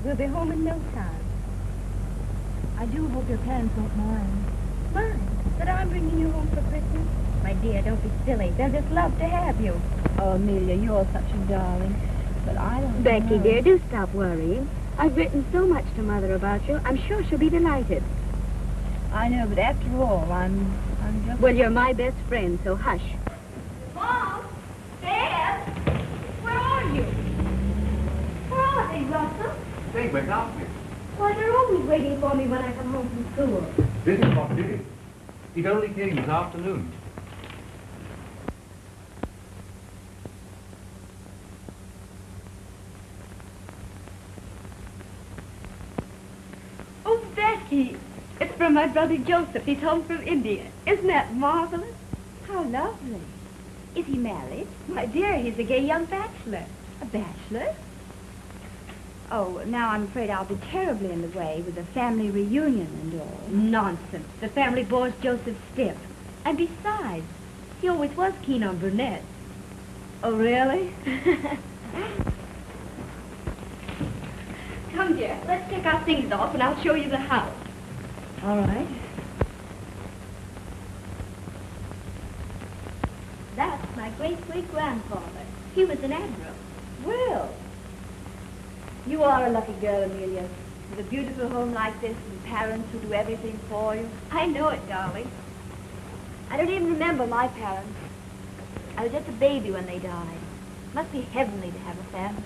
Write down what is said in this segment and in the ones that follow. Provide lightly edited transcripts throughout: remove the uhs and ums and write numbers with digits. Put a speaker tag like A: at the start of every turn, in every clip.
A: We'll be home in no time. I do hope your parents won't mind. Mind? That I'm bringing you home for Christmas? My dear, don't be silly. They'll just love to have you.
B: Oh, Amelia, you're such a darling. But I don't
A: Becky,
B: know.
A: dear, do stop worrying. I've written so much to Mother about you. I'm sure she'll be delighted.
B: I know, but after all, I'm just...
A: Well, you're my best friend, so hush.
C: Mom! Dad! Where are you? Where are they, Russell?
D: They went out with.
C: Why, they're always waiting for me when I come home from school.
D: Billy, what did it? It only came this afternoon.
C: Oh, Becky! It's from my brother Joseph. He's home from India. Isn't that marvelous?
A: How lovely. Is he married?
C: My dear, he's a gay young bachelor.
A: A bachelor? Oh, now I'm afraid I'll be terribly in the way with the family reunion and all.
C: Nonsense. The family bores Joseph stiff. And besides, he always was keen on brunettes.
A: Oh, really?
C: Come, dear, let's take our things off and I'll show you the house.
A: All right.
C: That's my great-great-grandfather. He was an admiral.
A: Well, you are a lucky girl, Amelia. With a beautiful home like this and parents who do everything for you.
C: I know it, darling.
A: I don't even remember my parents. I was just a baby when they died. Must be heavenly to have a family.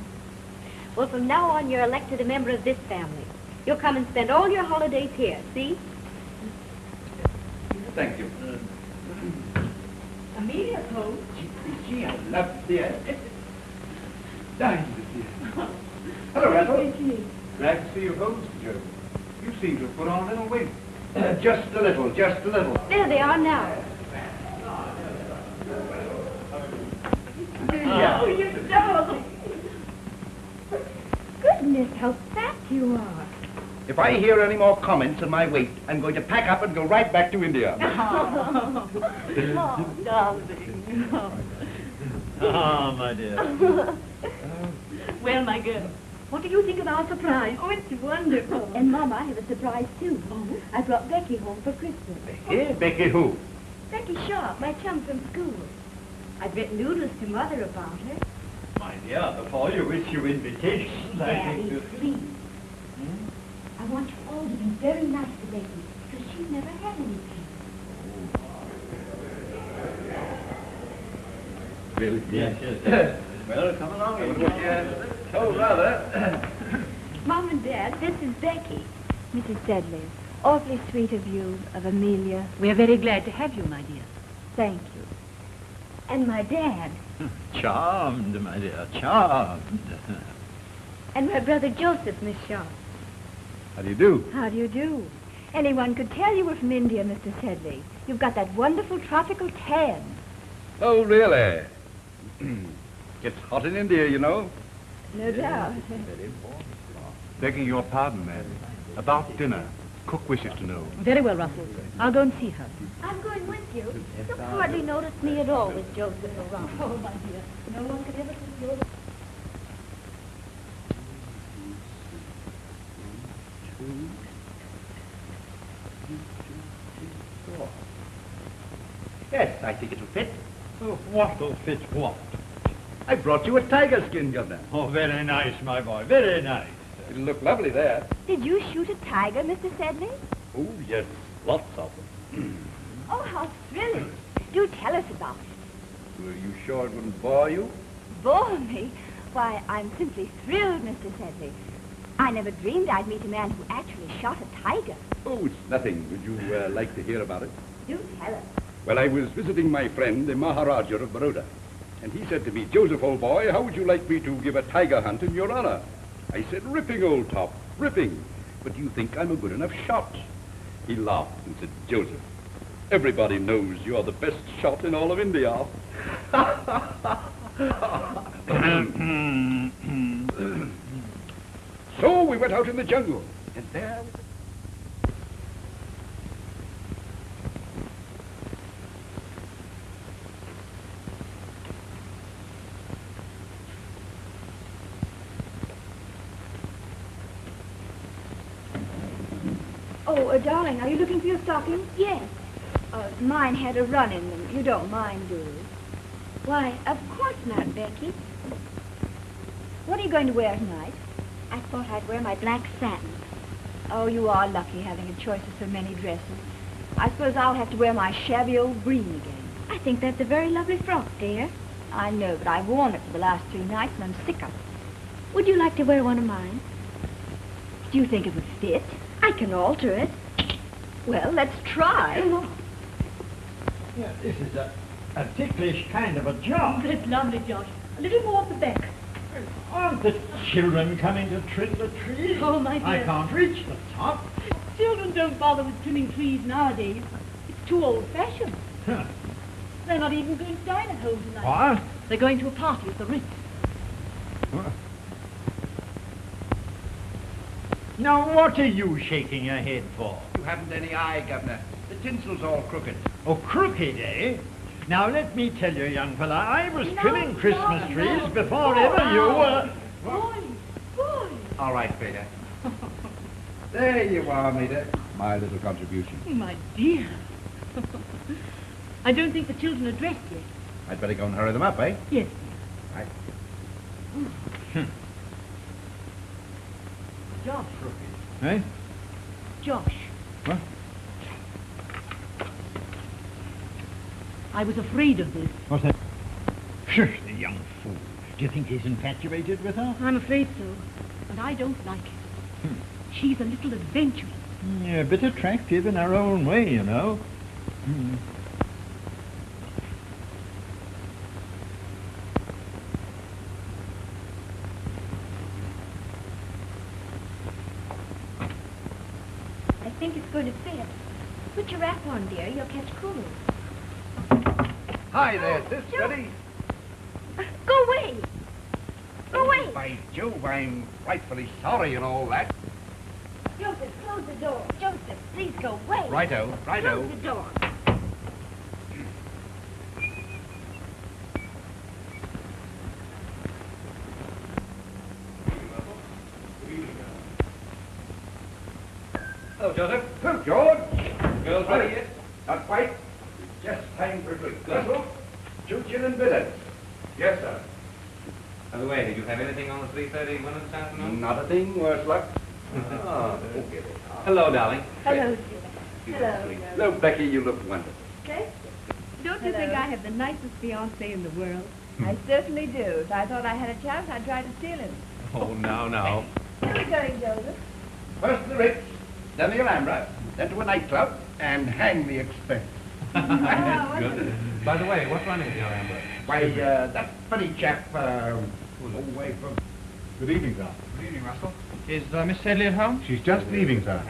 C: Well, from now on, you're elected a member of this family. You'll come and spend all your holidays here, see?
D: Thank you.
C: Amelia's home.
D: Gee, I love it. Dine with you. Hello, Randall. Glad to see you home, Mr. Jones. You seem to have put on a little weight. Just a little, just a little.
C: There they are now. Oh, you darling. Goodness, how fat you are.
D: If I hear any more comments on my weight, I'm going to pack up and go right back to India.
C: Oh, darling.
E: Ah, my dear.
C: Well, my girl, what do you think of our surprise? Oh, it's wonderful.
A: And, Mama, I have a surprise, too.
C: Oh?
A: I brought Becky home for Christmas.
D: Becky? Becky who?
C: Becky Sharp, my chum from school. I've written noodles to Mother about her.
E: My dear, before you issue invitations, I think
A: Daddy,
E: you...
A: please. I want you all to be very nice to Becky, because she's never had any parents.
D: Really?
E: Yes, yes. Well, come along.
D: Told rather.
C: Mom and Dad, this is Becky.
A: Mrs. Sedley, awfully sweet of you, of Amelia.
C: We're very glad to have you, my dear.
A: Thank you. And my dad.
E: Charmed, my dear, charmed.
C: And my brother Joseph, Miss Sharp.
D: How do you do?
A: How do you do? Anyone could tell you were from India, Mr. Sedley. You've got that wonderful tropical tan.
D: Oh, really? It's hot in India, you know.
A: No doubt.
D: Begging your pardon, ma'am. About dinner. Cook wishes to know.
C: Very well, Russell. I'll go and see her.
A: I'm going with you. You'll hardly notice me at all with Joseph around.
C: Oh, my dear. No one could ever think you're...
D: 4. Yes, I think it'll fit.
E: Oh, what'll fit what?
D: I brought you a tiger skin, Governor.
E: Oh, very nice, my boy, very nice.
D: It'll look lovely there.
B: Did you shoot a tiger, Mr. Sedley?
E: Oh, yes, lots of them.
B: Oh, how thrilling. Do tell us about it.
D: Were you sure it wouldn't bore you?
B: Bore me? Why, I'm simply thrilled, Mr. Sedley. I never dreamed I'd meet a man who actually shot a tiger.
F: Oh, it's nothing. Would you like to hear about it?
B: Do tell us.
F: Well, I was visiting my friend, the Maharaja of Baroda, and he said to me, Joseph, old boy, how would you like me to give a tiger hunt in your honor? I said, ripping, old top, ripping. But do you think I'm a good enough shot? He laughed and said, Joseph, everybody knows you're the best shot in all of India. So we went out in the jungle, and there...
B: Oh, darling, are you looking for your stockings? Yes. Mine had a run in them. You don't mind, do you?
A: Why, of course not, Becky.
B: What are you going to wear tonight?
A: I thought I'd wear my black satin.
B: Oh, you are lucky having a choice of so many dresses. I suppose I'll have to wear my shabby old green again.
A: I think that's a very lovely frock, dear.
B: I know, but I've worn it for the last 3 nights and I'm sick of it.
A: Would you like to wear one of mine?
B: Do you think it would fit?
A: I can alter it.
B: Well, let's try.
A: Come on.
E: Yeah, this is a ticklish kind of a job.
A: But it's lovely, Josh. A little more at the back.
E: Aren't the children coming to trim the trees?
A: Oh, my dear.
E: I can't reach the top.
A: Children don't bother with trimming trees nowadays. It's too old-fashioned.
E: Huh.
A: They're not even going to dine at home tonight.
E: What?
A: They're going to a party at the Ritz.
E: What? Now, what are you shaking your head for?
D: You haven't any eye, Governor. The tinsel's all crooked.
E: Oh, crooked, eh? Now, let me tell you, young fella, I was trimming Christmas trees before ever you were...
A: Boy.
D: All right, Peter. There you are, Maida. My little contribution.
A: Oh, my dear. I don't think the children are dressed yet.
D: I'd better go and hurry them up, eh?
A: Yes.
D: Right.
A: Josh.
E: Eh?
A: Josh.
E: What?
A: I was afraid of this.
E: What's that? Shush, the young fool. Do you think he's infatuated with her?
A: I'm afraid so. And I don't like it. She's a little adventurous.
E: Yeah, a bit attractive in her own way, you know.
A: I think it's going to fit. Put your wrap on, dear. You'll catch cold.
D: Hi there, sis.
A: Joe.
D: Ready?
A: Go away. Go away.
D: By Jove, I'm frightfully sorry and all that.
A: Joseph, close the door. Joseph, please go away.
D: Righto, righto.
A: Close the door.
D: Hello, Joseph. Hello, George. Girls ready yet? Not quite. Just time for a quick whistle. Choo-choo and billet. Yes, sir.
G: By the way, did you have anything on the 3:30 window this afternoon?
D: Not a thing, worse luck. Oh, okay.
G: Hello, darling.
B: Hello,
F: Hello, Becky, you look wonderful.
B: Okay.
A: Don't you think I have the nicest fiancé in the world?
B: I certainly do. If I thought I had a chance, I'd try to steal him.
G: Oh, now.
B: Where are we going, Joseph?
D: First to the Ritz, then the Alhambra, then to a nightclub, and hang the expense.
G: Good. By the way, what's running in your Amber?
D: Why, that funny chap, away from...
H: Good evening, sir.
G: Good evening, Russell.
H: Is Miss Sedley at home? She's just leaving, sir.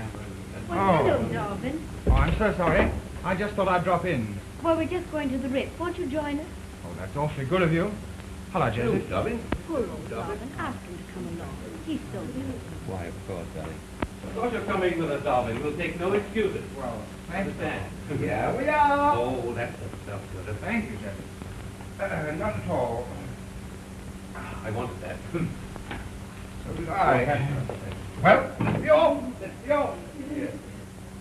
A: Well, hello, Darvin.
H: Oh, I'm so sorry. I just thought I'd drop in.
A: Well, we're just going to the Ritz. Won't you join us?
H: Oh, that's awfully good of you. Hello, Joseph.
D: Darling.
A: Poor old Darvin. Ask him to come along. He's so beautiful.
G: Why, of course, darling. Of course you're coming with us, darling. We'll take no excuses.
H: Well,
G: I understand.
D: Here we are.
G: Oh, that's the stuff, Joseph.
H: Thank you, Joseph.
D: Not at all.
G: I wanted that.
D: So did I. Well, me off! Let me off!
G: Yes.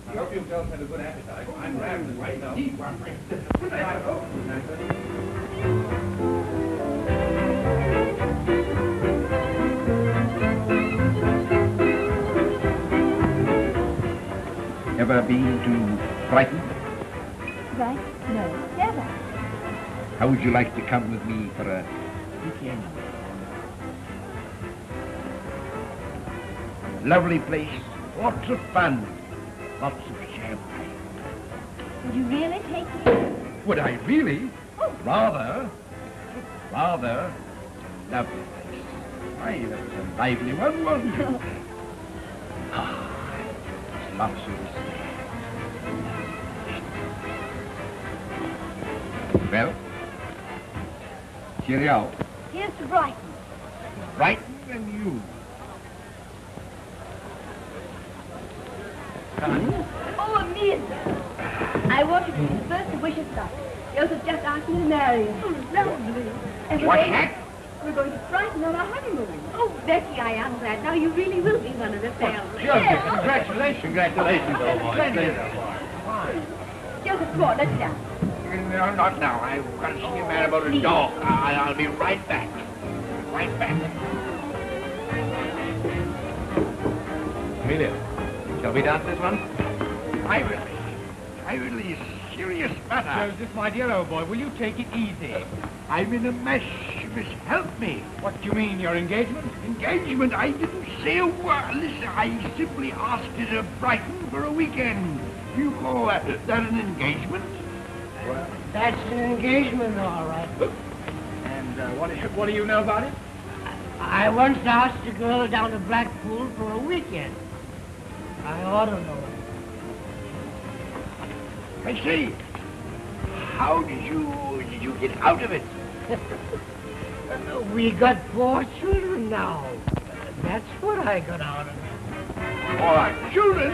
G: I hope you girls had a good appetite. I'm ravenous right now.
D: Eat one, Good night, Uncle.
F: Ever been to Brighton?
B: Right? No, never.
F: How would you like to come with me for a weekend? Lovely place, lots of fun, lots of champagne.
B: Would you really take me?
F: Would I really? Oh. Rather. Lovely place. Why, that was a lively one, wasn't it? Lots of us there. Well, cheerio.
B: Here's to Brighton.
F: Brighton and you.
B: Oh, Amelia. I want you to be the first to wish us luck. Joseph just asked me to marry him. Oh, lovely.
F: What's that?
B: We're going to Brighton on our honeymoon. Oh, Becky, I am glad. Now you really will be one of the family.
G: Joseph, congratulations. Congratulations, old boy.
F: Splendid.
B: Joseph, come on, let's go.
F: No, not now. I've got to see a man about a dog. I'll be right back. Right back.
G: Amelia, shall we dance this one?
F: Privately, it's a serious matter.
H: Joseph, my dear old boy, will you take it easy?
F: I'm in a mess. You must help me.
H: What do you mean, your engagement?
F: Engagement? I didn't say a word. Listen, I simply asked you to Brighton for a weekend. You call that an engagement?
I: Well, that's an engagement, all right.
H: And what do you know about it?
I: I once asked a girl down to Blackpool for a weekend. I ought to know it.
F: I say, how did you get out of it?
I: We got 4 children now. That's what I got out of it.
F: All right, children.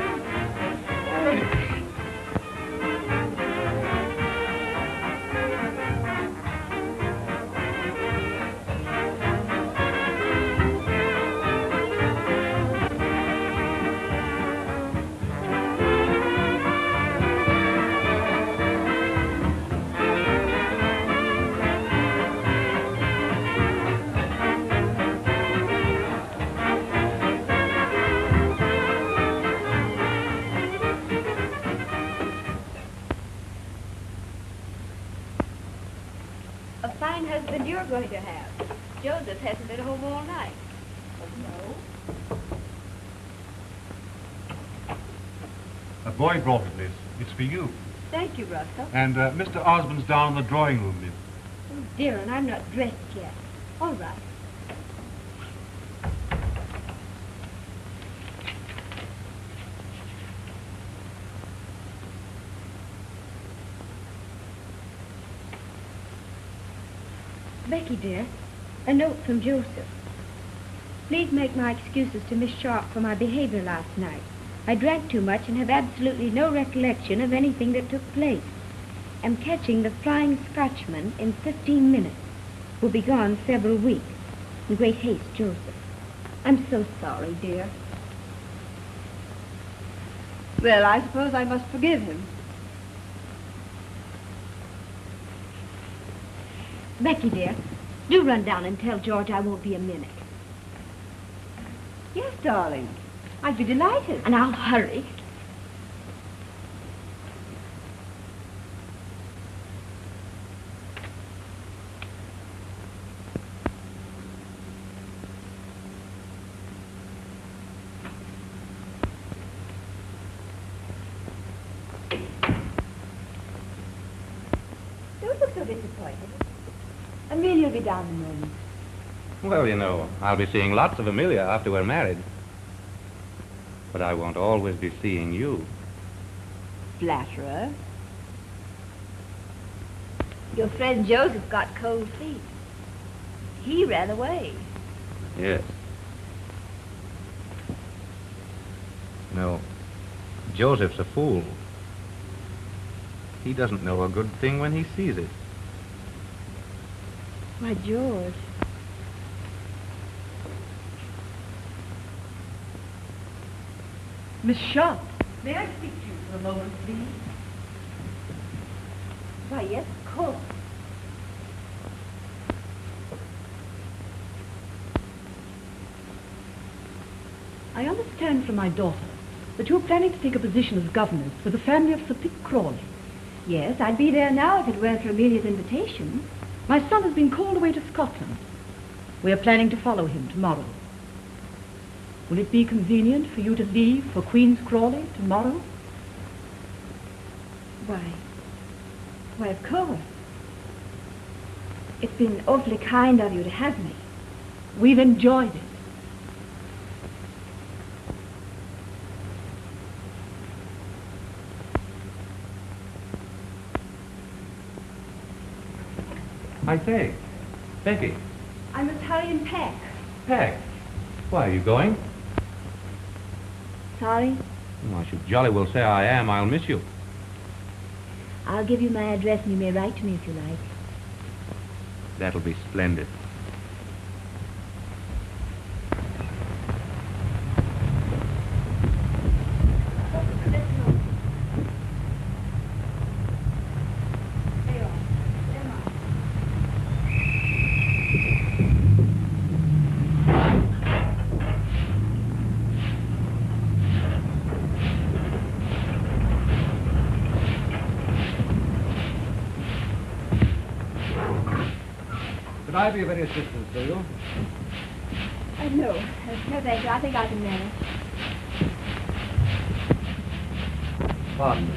B: A fine husband you're going to have. Joseph hasn't been home all night. No.
J: A boy brought it, Liz. It's for you.
B: Thank you, Russell.
J: And Mr. Osmond's down in the drawing room, Liz.
B: Oh, dear, and I'm not dressed yet. All right. Becky, dear, a note from Joseph. Please make my excuses to Miss Sharp for my behavior last night. I drank too much and have absolutely no recollection of anything that took place. Am catching the Flying Scotchman in 15 minutes. Will be gone several weeks. In great haste, Joseph. I'm so sorry, dear. Well, I suppose I must forgive him. Becky, dear, do run down and tell George I won't be a minute. Yes, darling. I'd be delighted. And I'll hurry. Don't look so disappointed. Amelia will be down in a moment.
G: Well, you know, I'll be seeing lots of Amelia after we're married. But I won't always be seeing you.
B: Flatterer. Your friend Joseph got cold feet. He ran away.
G: Yes. No, Joseph's a fool. He doesn't know a good thing when he sees it.
B: Why, George.
K: Miss Sharp, may I speak to you for a moment, please?
C: Why, yes, of course.
K: I understand from my daughter that you're planning to take a position as governess for the family of Sir Pitt Crawley.
B: Yes, I'd be there now if it weren't for Amelia's invitation.
K: My son has been called away to Scotland. We are planning to follow him tomorrow. Will it be convenient for you to leave for Queen's Crawley tomorrow?
B: Why, of course. It's been awfully kind of you to have me.
K: We've enjoyed it.
G: I say, Becky.
B: I must hurry and pack.
G: Pack? Why, are you going?
B: Sorry.
G: Oh, I should jolly well say I am. I'll miss you.
B: I'll give you my address and you may write to me if you like.
G: That'll be splendid.
D: Could I be of any assistance to you?
B: No, thank you. I think I can manage.
D: Pardon me.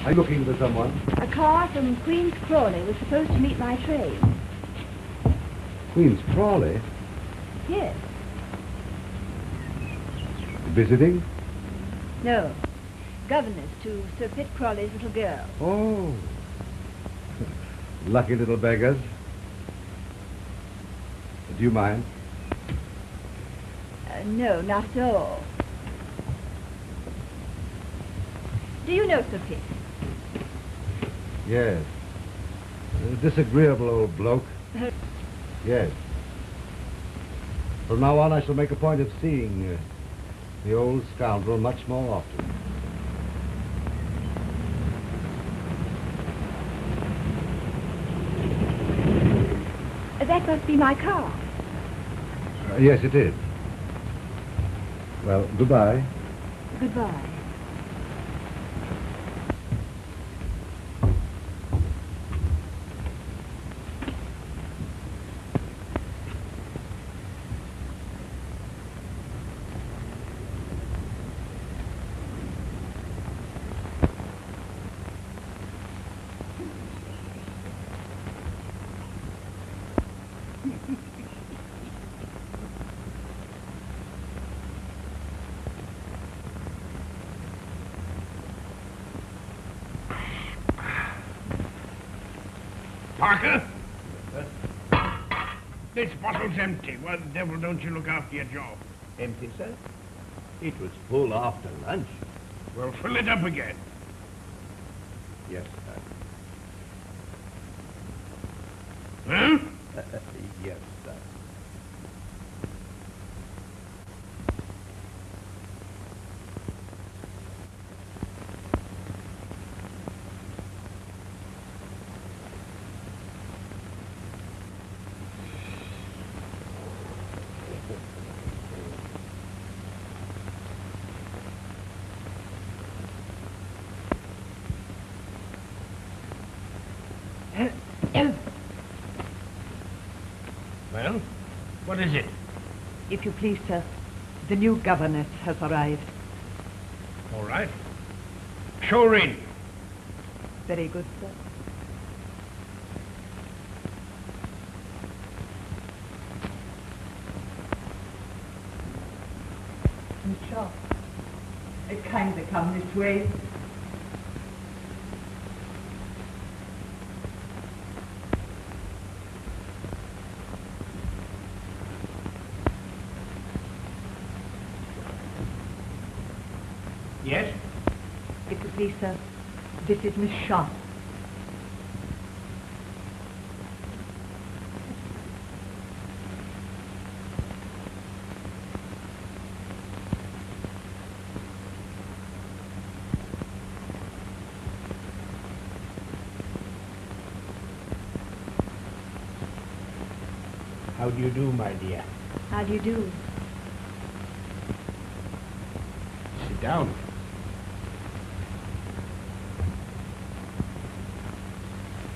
D: Are you looking for someone?
B: A car from Queen's Crawley was supposed to meet my train.
D: Queen's Crawley?
B: Yes.
D: Visiting?
B: No. Governess to Sir Pitt Crawley's little girl.
D: Oh. Lucky little beggars. Do you mind?
B: No, not at all. Do you know Sir Pitt?
D: Yes. A disagreeable old bloke. Yes. From now on, I shall make a point of seeing the old scoundrel much more often.
B: That must be my car.
D: Yes, it is. Well, goodbye.
B: Goodbye.
L: Parker? This bottle's empty. Why the devil don't you look after your job?
M: Empty, sir? It was full after lunch.
L: Well, fill it up again.
M: Yes, sir.
L: Huh?
M: Yes, sir.
L: Well, what is it?
K: If you please, sir, the new governess has arrived.
L: All right. Show her in.
K: Very good, sir. Miss Sharp, kindly come this way.
L: Yes?
K: If you please, sir, this is Miss Sharp.
M: How do you do, my dear?
B: How do you do?
M: Sit down.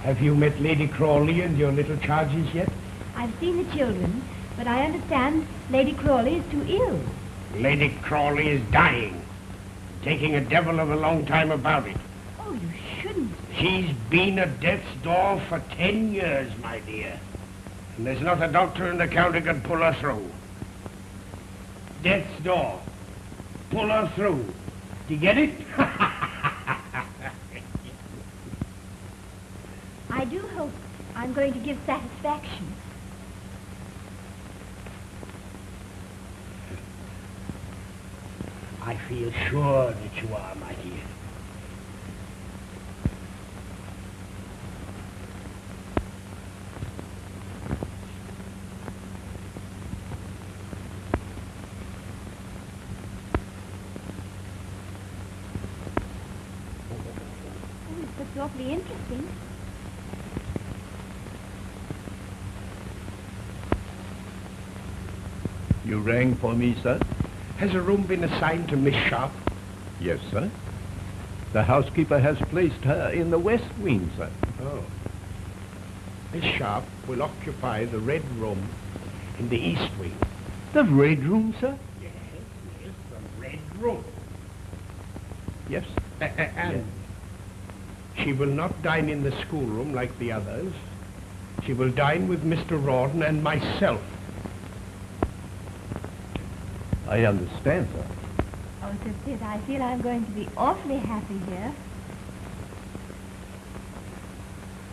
M: Have you met Lady Crawley and your little charges yet?
B: I've seen the children, but I understand Lady Crawley is too ill.
M: Lady Crawley is dying. Taking a devil of a long time about it.
B: Oh, you shouldn't.
M: She's been at death's door for 10 years, my dear. And there's not a doctor in the county can pull her through. Death's door. Pull her through. Do you get it?
B: I do hope I'm going to give satisfaction.
M: I feel sure that you are, my dear.
B: Oh, that's awfully interesting.
M: You rang for me, sir? Has a room been assigned to Miss Sharp?
N: Yes, sir. The housekeeper has placed her in the west wing, sir.
M: Oh. Miss Sharp will occupy the red room in the east wing.
N: The red room, sir?
M: Yes, the red room.
N: Yes.
M: And she will not dine in the schoolroom like the others. She will dine with Mr. Rawdon and myself.
N: I understand, sir.
B: Oh, Sir Pitt, I feel I'm going to be awfully happy here.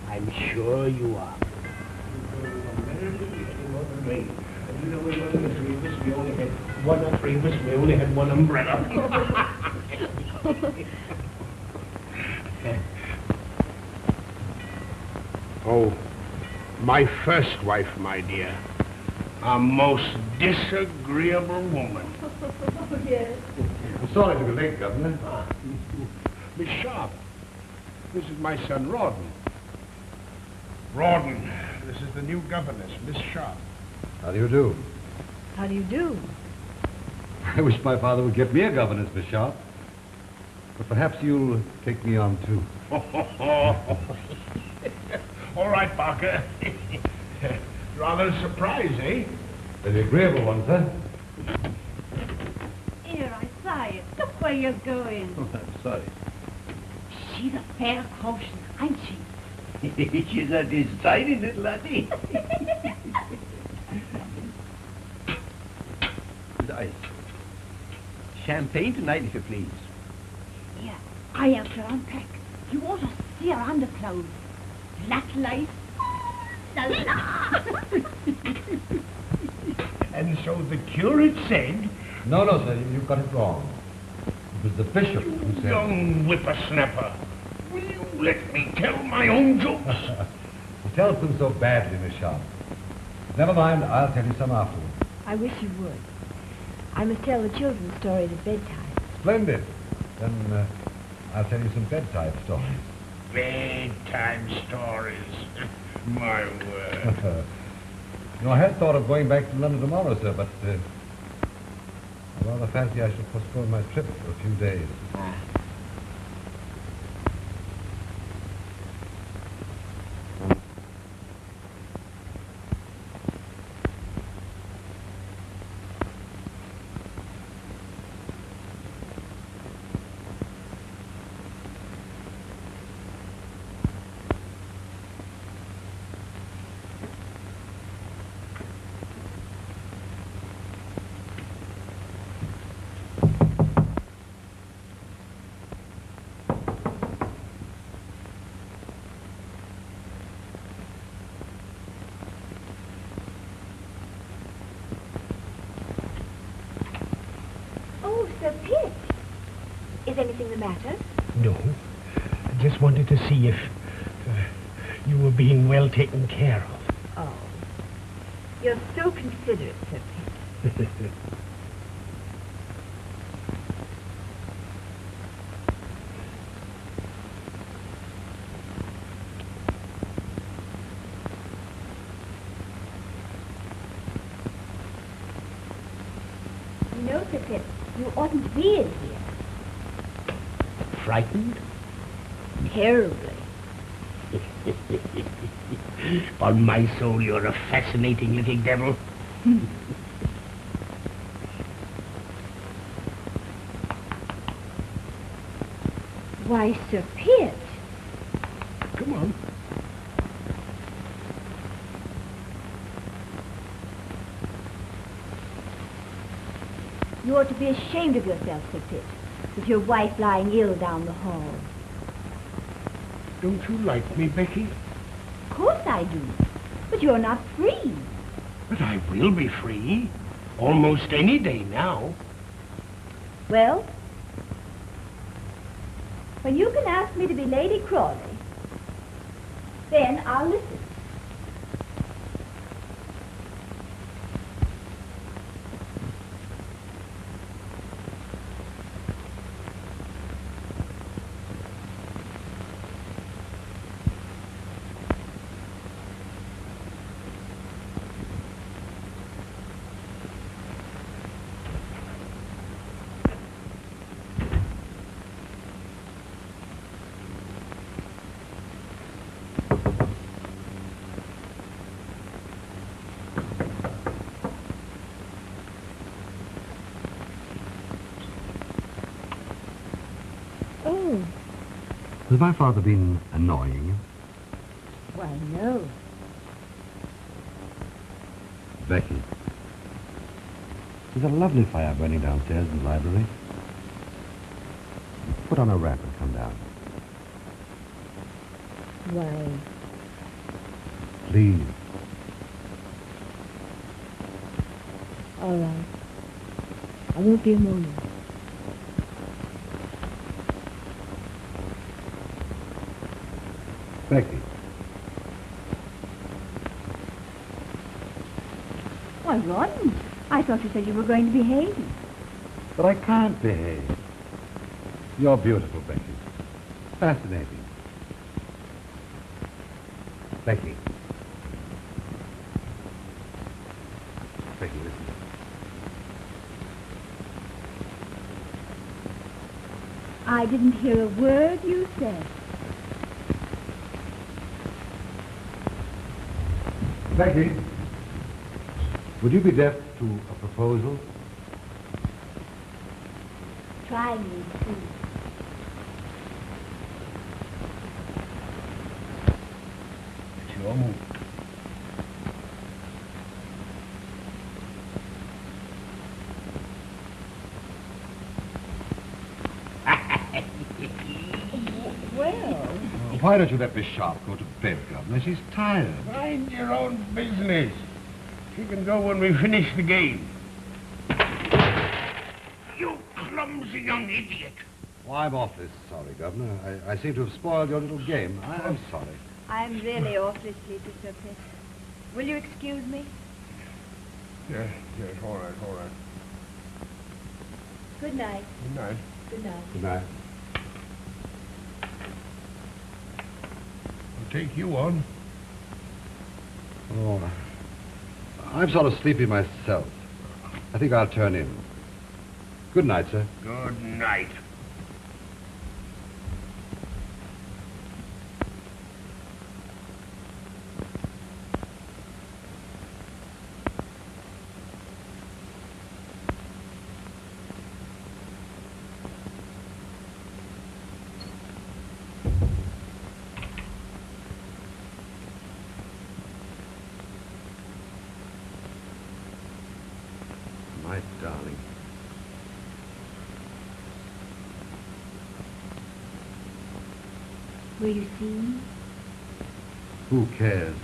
M: I'm sure you are. We only had one umbrella. Oh, my first wife, my dear. A most disagreeable woman.
B: Oh, yes.
F: I'm sorry to be late, Governor.
M: Miss Sharp, this is my son, Rawdon. Rawdon, this is the new governess, Miss Sharp.
D: How do you do?
B: How do you do?
D: I wish my father would get me a governess, Miss Sharp. But perhaps you'll take me on, too.
M: All right, Parker. Rather a surprise, eh?
D: Very agreeable one, sir.
A: Here, I saw you. Look where you're going.
N: Oh, I'm sorry.
A: She's a fair caution, ain't she?
N: She's a decided little laddie. Nice. Champagne tonight, if you please.
A: Yeah, I have to unpack. You ought to see her underclothes. Black lace. La.
M: And so the curate said...
D: No, sir, you've got it wrong. It was the bishop who said...
M: Young whippersnapper, will you let me tell my own jokes?
D: He tells them so badly, Miss Sharp. Never mind, I'll tell you some afterwards.
B: I wish you would. I must tell the children stories at bedtime.
D: Splendid. Then I'll tell you some bedtime stories.
M: Bedtime stories. My word.
D: No, I had thought of going back to London tomorrow, sir, but I rather fancy I should postpone my trip for a few days.
B: Oh, Sir Pitt. Is anything the matter?
M: No. I just wanted to see if you were being well taken care of.
B: Oh. You're so considerate, Sir Pitt.
A: You know, Sir, you oughtn't to be in here.
M: Frightened?
A: Terribly.
M: On my soul, you're a fascinating little devil.
A: Why, Sir Pitt.
M: Come on.
A: You ought to be ashamed of yourself, Sir Pitt, with your wife lying ill down the hall.
M: Don't you like me, Becky?
A: Of course I do, but you're not free.
M: But I will be free. Almost any day now.
A: Well, when you can ask me to be Lady Crawley, then I'll listen.
B: Oh,
F: Has my father been annoying you?
B: why, no.
F: Becky, there's a lovely fire burning downstairs in the library. Put on a wrap and come down.
B: Why,
F: Please.
B: all right. I won't be a moment.
F: Becky.
A: Why, Ron, I thought you said you were going to behave.
F: But I can't behave. You're beautiful, Becky. Fascinating. Becky. Becky, listen.
A: I didn't hear a word you said.
F: Becky, would you be deaf to a proposal?
A: Try me, too.
M: It's your move.
A: Well,
F: Why don't you let Miss Sharp go to bed, Governor? She's tired.
M: Mind your own business. She can go when we finish the game. You clumsy young idiot.
F: Well, I'm awfully sorry, Governor. I seem to have spoiled your little game. I'm sorry.
B: I'm really awfully sleepy, Sir Pitt. Will you excuse me?
M: Yes, all right.
B: Good night.
M: Good night.
B: Good night.
F: Good night.
M: I'll take you on.
F: Oh, I'm sort of sleepy myself. I think I'll turn in. Good night, sir.
M: Good night.
F: My darling.
A: will you see me?
F: Who cares?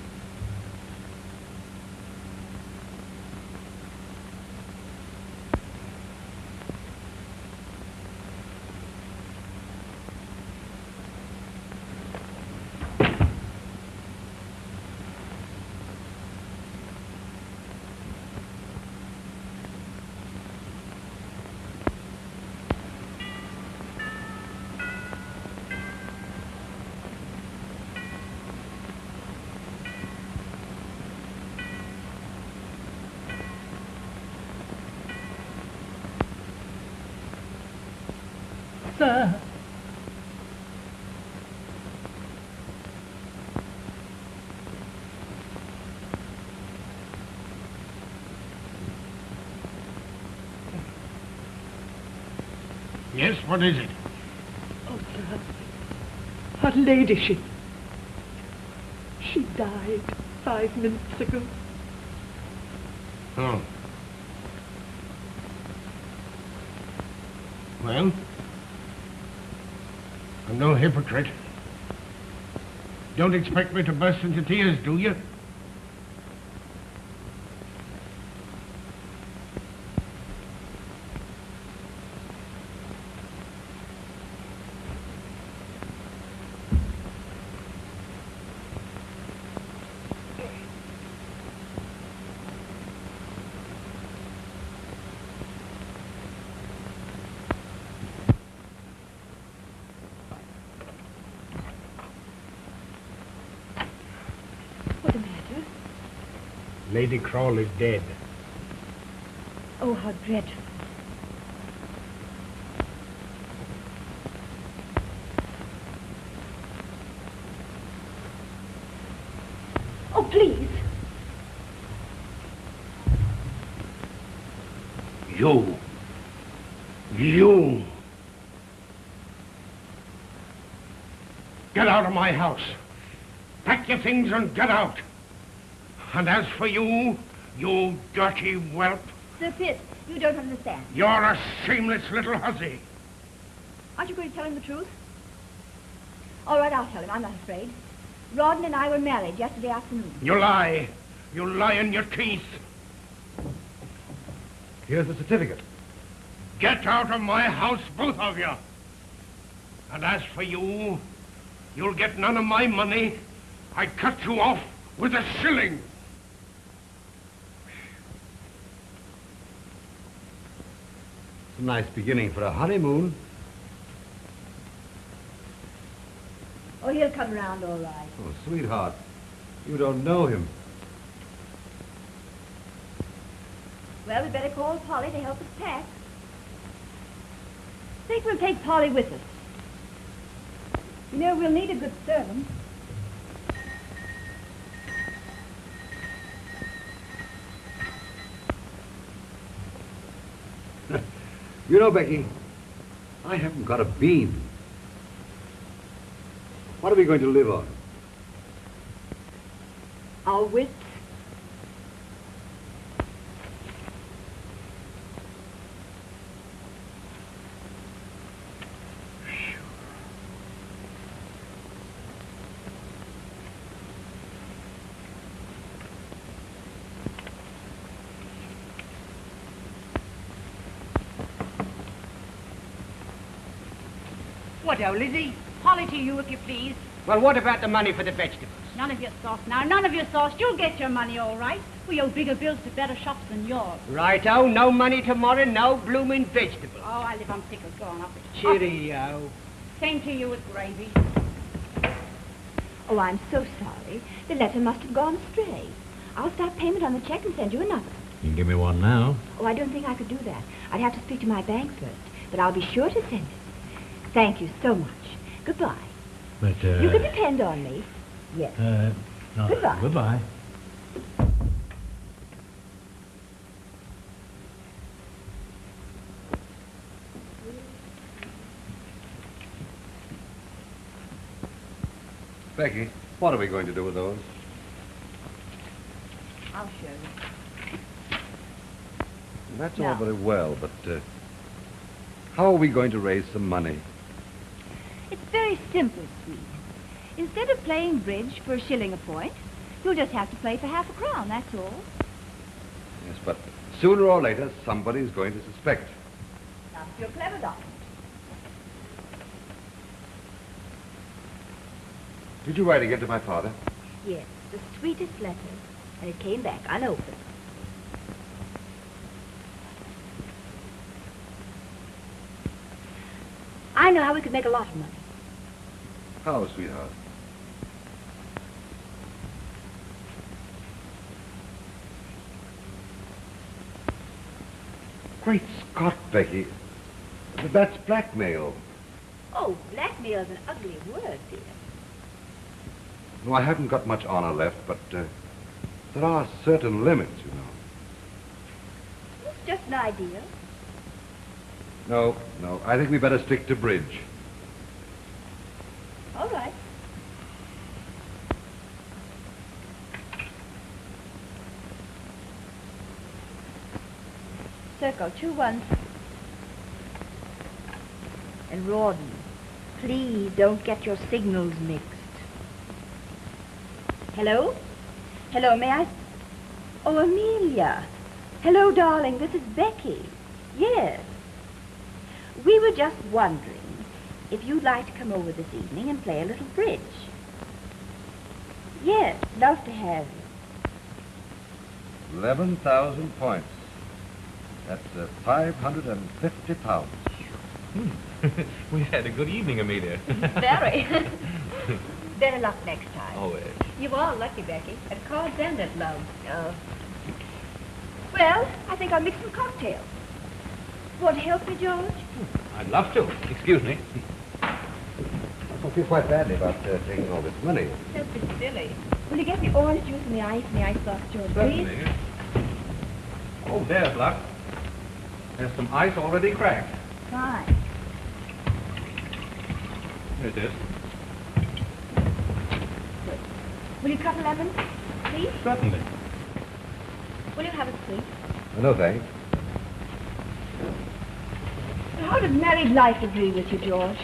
K: Sir.
L: Yes, what is it?
K: Oh, sir. Her ladyship. She died 5 minutes ago.
L: Oh. Well, I'm no hypocrite. Don't expect me to burst into tears, do you?
B: What's the matter?
M: Lady Crawl is dead.
B: Oh, how dreadful. Oh, please.
M: You. Get out of my house. Pack your things and get out. And as for you, you dirty whelp,
B: Sir Pitt, you don't understand.
M: you're a shameless little hussy.
B: Aren't you going to tell him the truth? All right, I'll tell him. I'm not afraid. Rawdon and I were married yesterday afternoon.
M: You lie. You lie in your teeth.
D: Here's the certificate.
M: Get out of my house, both of you. And as for you, you'll get none of my money. I cut you off with a shilling.
D: It's a nice beginning for a honeymoon.
B: Oh, he'll come around all right.
D: Oh, sweetheart, you don't know him.
B: Well, we better call Polly to help us pack. Think we'll take Polly with us. You know, we'll need a good servant.
D: You know, Becky, I haven't got a bean. What are we going to live on?
B: Our wits.
I: What, old Lizzie? Polly to you, if you please. Well, what about the money for the vegetables?
A: None of your sauce now. None of your sauce. You'll get your money all right. We owe bigger bills to better shops than yours.
I: Righto, no money tomorrow, no blooming vegetables.
A: Oh, I live on pickles. Go on up.
I: Cheerio.
A: Same to you with gravy.
B: Oh, I'm so sorry. The letter must have gone astray. I'll start payment on the check and send you another.
E: You can give me one now.
B: Oh, I don't think I could do that. I'd have to speak to my bank first, but I'll be sure to send it. Thank you so much. Goodbye.
E: But,
B: You can depend on me. Yes.
E: No,
B: Goodbye.
E: Goodbye.
D: Becky, what are we going to do with those?
B: I'll show you.
D: That's
B: No.
D: all very well, but how are we going to raise some money?
B: It's very simple, sweet. Instead of playing bridge for a shilling a point, you'll just have to play for half a crown, that's all.
D: Yes, but sooner or later, somebody's going to suspect.
B: Now, you're clever, Doctor.
D: Did you write again to my father?
B: Yes, the sweetest letter. And it came back unopened. I know how we could make a lot of money.
D: How, sweetheart? Great Scott, Becky. That's blackmail.
C: Oh, blackmail's an ugly word, dear.
F: No, I haven't got much honor left, but there are certain limits, you know.
C: It's just an idea.
F: No, I think we better stick to bridge.
C: All right. Circle 2-1. And Rawdon, please don't get your signals mixed. Hello? Hello, may I? Oh, Amelia. Hello, darling, this is Becky. Yes. We were just wondering if you'd like to come over this evening and play a little bridge. Yes, love to have you.
F: 11,000 points. That's 550 pounds.
G: We've had a good evening, Amelia.
C: Very. Better luck next time.
G: Always.
C: You are lucky, Becky. At cards and at love. Oh. Well, I think I'll mix some cocktails. Want to help me, George?
G: I'd love to. Excuse me.
F: I feel quite badly about taking all this money.
C: Don't be silly. Will you get the orange juice and the icebox, George, please?
G: Certainly. Oh, there's luck. There's some ice already cracked.
C: Fine.
G: Here it is.
C: Will you cut a lemon, please?
G: Certainly.
C: Will you have a sweet?
F: No, thanks.
C: How does married life agree with you, George?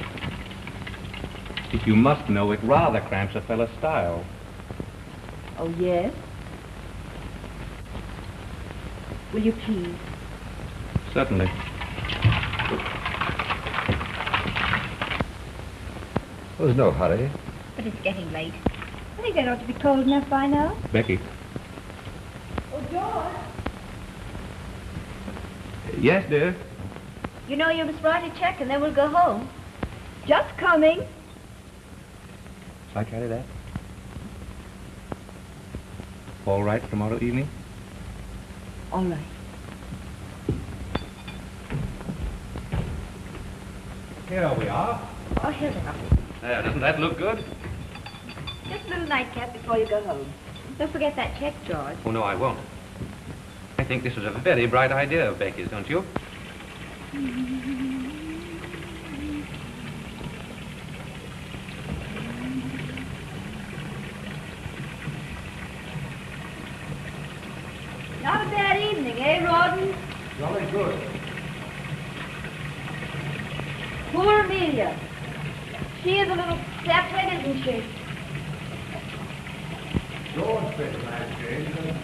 G: If you must know, it rather cramps a fellow's style.
C: Oh, yes? Will you please?
G: Certainly.
F: There's no hurry.
C: But it's getting late. I think that ought to be cold enough by now.
G: Becky.
C: Oh, George.
G: Yes, dear?
C: You know you must write a check and then we'll go home. Just coming.
G: Shall I carry that? All right tomorrow evening?
C: All right.
G: Here we are.
C: Oh, here they are.
G: There, doesn't that look good?
C: Just a little nightcap before you go home. Don't forget that check, George.
G: Oh, no, I won't. I think this is a very bright idea of Becky's, don't you?
C: Not a bad evening, eh, Rawdon?
F: Jolly good.
C: Poor Amelia. She is a little sapling, isn't she?
F: George played a nice game, didn't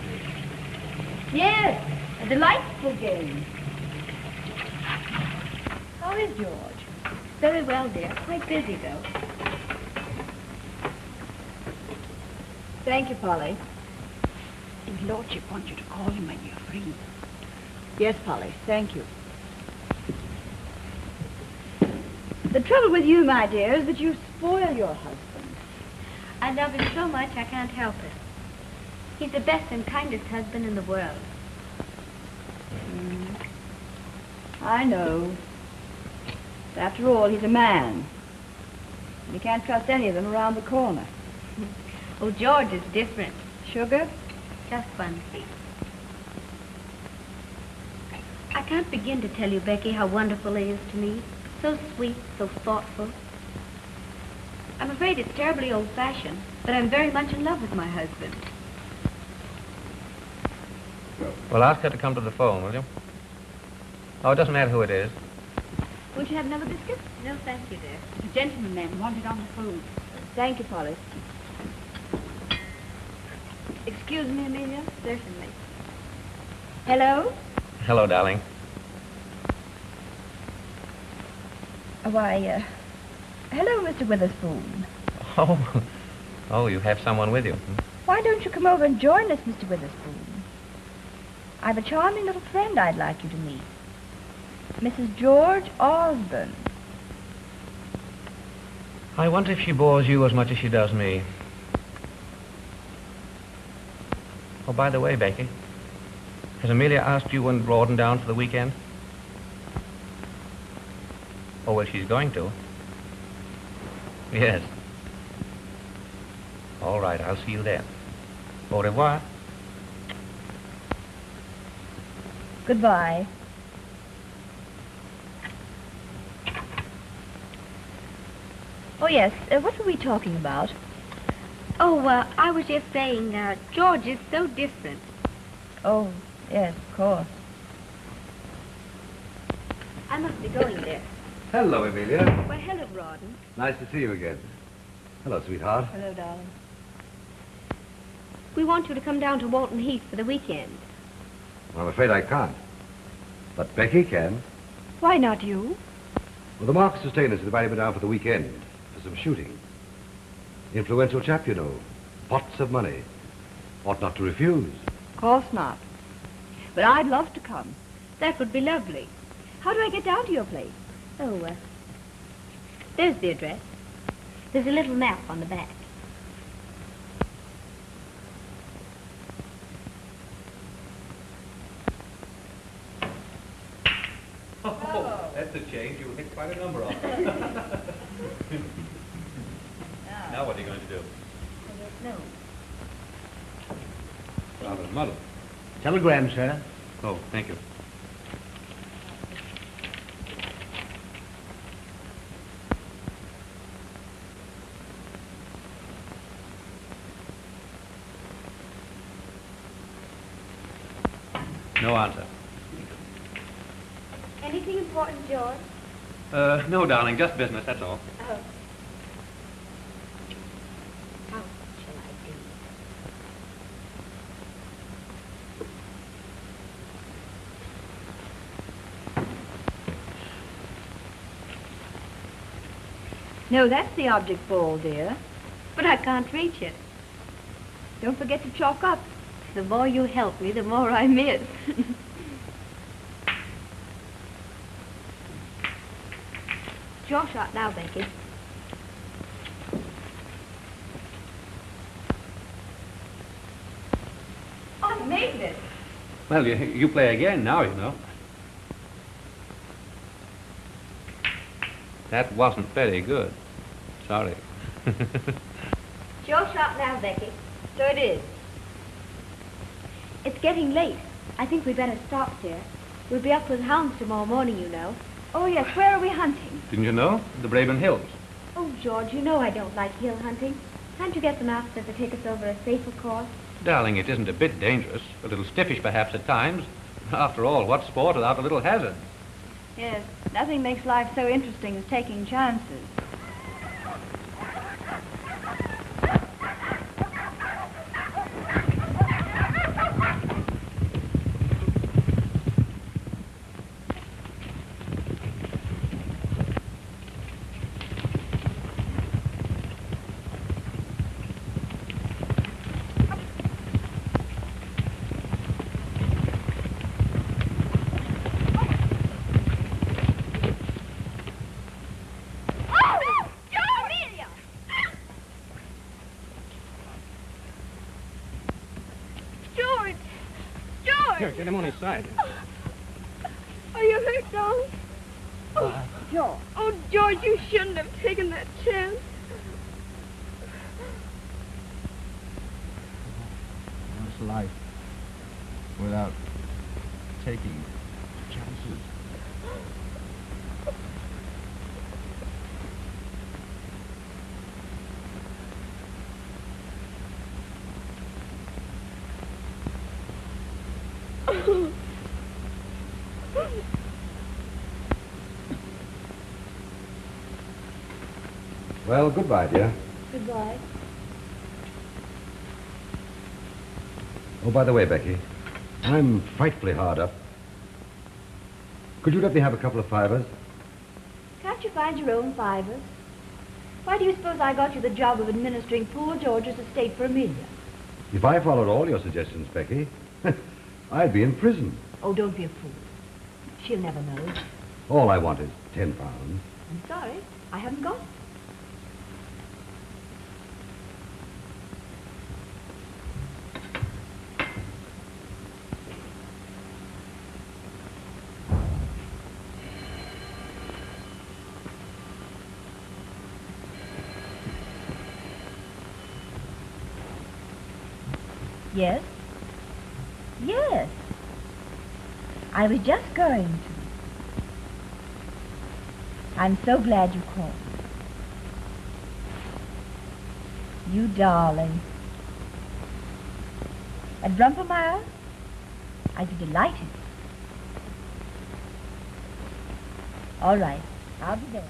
F: he?
C: Yes, a delightful game. How is George? Very well, dear. Quite busy, though. Thank you, Polly. His lordship wants you to call him when you're free. Yes, Polly, thank you. The trouble with you, my dear, is that you spoil your husband.
B: I love him so much I can't help it. He's the best and kindest husband in the world.
C: I know. After all, he's a man. You can't trust any of them around the corner.
B: Oh, George is different.
C: Sugar?
B: Just one seat. I can't begin to tell you, Becky, how wonderful he is to me. So sweet, so thoughtful. I'm afraid it's terribly old-fashioned, but I'm very much in love with my husband.
G: Well, ask her to come to the phone, will you? Oh, it doesn't matter who it is.
C: Won't you have another biscuit?
B: No, thank you, dear.
C: The gentleman man wanted on the phone. Thank you, Polly. Excuse me, Amelia? Certainly. Hello?
G: Hello, darling.
C: Why, hello, Mr. Witherspoon.
G: Oh, you have someone with you.
C: Why don't you come over and join us, Mr. Witherspoon? I've a charming little friend I'd like you to meet. Mrs. George Osborne.
G: I wonder if she bores you as much as she does me. Oh, by the way, Becky, has Amelia asked you and Rawdon down for the weekend? Oh, well, she's going to. Yes. All right, I'll see you then. Au revoir.
C: Goodbye. Oh, yes. What were we talking about?
B: Oh, I was just saying, George is so different.
C: Oh, yes, of course.
B: I must be going there.
O: Hello, Amelia.
B: Well, hello, Rawdon.
O: Nice to see you again. Hello, sweetheart.
C: Hello, darling.
B: We want you to come down to Walton Heath for the weekend.
O: I'm afraid I can't. But Becky can.
C: Why not you?
O: Well, the Marks Sustainers invited me down for the weekend for some shooting. Influential chap, you know. Pots of money. Ought not to refuse.
C: Of course not. But I'd love to come.
B: That would be lovely.
C: How do I get down to your place?
B: Oh, there's the address. There's a little map on the back.
G: Oh, that's a change. You hit quite a number on. Now what are you going to do?
B: I don't know.
G: Rather muddled.
I: Telegram, sir.
G: Oh, thank you. No answer.
B: Anything important, George?
G: No, darling, just business, that's all.
B: Oh. How shall I do?
C: No, that's the object ball, dear.
B: But I can't reach it.
C: Don't forget to chalk up.
B: The more you help me, the more I miss. Your shot now, Becky.
C: Oh, I made it.
G: Well, you play again now, you know. That wasn't very good. Sorry.
B: Your shot now, Becky.
C: So it is.
B: It's getting late. I think we'd better stop there. We'll be up with hounds tomorrow morning, you know.
C: Oh, yes. Where are we hunting?
G: Didn't you know? The Braben Hills.
B: Oh, George, you know I don't like hill hunting. Can't you get some outfit to take us over a safer course?
G: Darling, it isn't a bit dangerous. A little stiffish, perhaps, at times. After all, what sport without a little hazard?
C: Yes. Nothing makes life so interesting as taking chances.
H: Here, get him on his side.
A: Are you hurt, darling? Oh,
C: George.
A: Oh, George, you shouldn't have taken that chance.
N: What's life without taking chances?
O: Well, goodbye, dear.
C: Goodbye.
O: Oh, by the way, Becky, I'm frightfully hard up. Could you let me have a couple of fivers?
C: Can't you find your own fivers? Why do you suppose I got you the job of administering poor George's estate for Amelia?
O: If I followed all your suggestions, Becky, I'd be in prison.
C: Oh, don't be a fool. She'll never know.
O: All I want is £10.
C: I'm sorry. I haven't got it. Yes? Yes. I was just going to. I'm so glad you called. You darling. At Rumpelmeyer? I'd be delighted. All right. I'll be there.